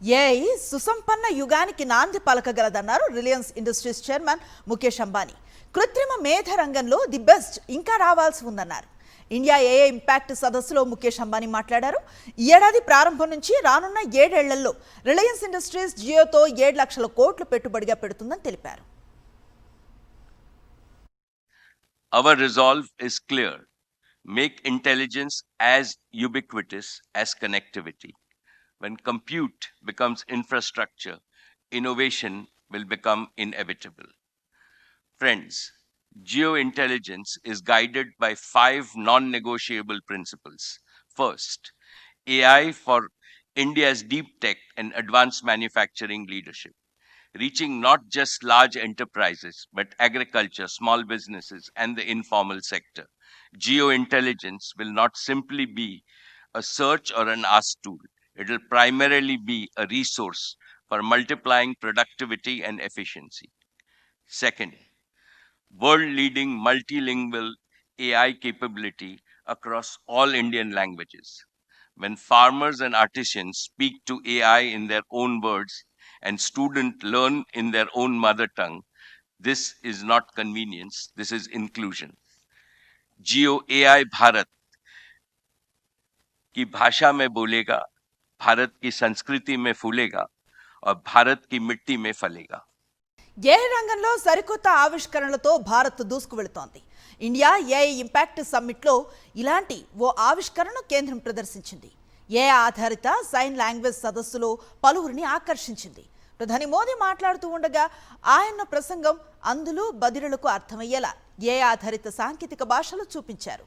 AI సుసంపన్న యుగానికి నాంది పలకగలదన్నారు Reliance Industries chairman Mukesh Ambani. కృత్రిమ మేధ రంగంలో ది బెస్ట్ ఇంకా రావాల్సి ఉందన్నారు. ఇండియా ఏఐ ఇంపాక్ట్ సదస్సులో ముఖేష్ అంబానీ మాట్లాడారు. ఈ ఏడాది ప్రారంభం నుంచి రానున్న 7 ఏళ్లలో రిలయన్స్ ఇండస్ట్రీస్ జియోతో 7 లక్షల కోట్లు పెట్టుబడిగా పెడుతుందని తెలిపారు. Our resolve is clear. Make intelligence as ubiquitous as connectivity. When compute becomes infrastructure, innovation will become inevitable. Friends, geointelligence is guided by 5 non-negotiable principles. First, AI for India's deep tech and advanced manufacturing leadership, reaching not just large enterprises, but agriculture, small businesses, and the informal sector. Geointelligence will not simply be a search or an ask tool. It will primarily be a resource for multiplying productivity and efficiency. Second, world-leading multilingual AI capability across all Indian languages. When farmers and artisans speak to AI in their own words and students learn in their own mother tongue, this is not convenience, this is inclusion. Geo AI Bharat की भाषा में बोलेगा, भारत की संस्कृति में फूलेगा और भारत की मिट्टी में फलेगा. ఏఐ రంగంలో సరికొత్త ఆవిష్కరణలతో భారత్ దూసుకు వెళుతోంది. ఇండియా ఏఐ ఇంపాక్ట్ సమ్మిట్లో ఇలాంటి ఓ ఆవిష్కరణను కేంద్రం ప్రదర్శించింది. ఏఐ ఆధారిత సైన్ లాంగ్వేజ్ సదస్సులో పలువురిని ఆకర్షించింది. ప్రధాని మోదీ మాట్లాడుతూ ఉండగా ఆయన ప్రసంగం అందులు బదిరులకు అర్థమయ్యేలా ఏఐ ఆధారిత సాంకేతిక భాషలో చూపించారు.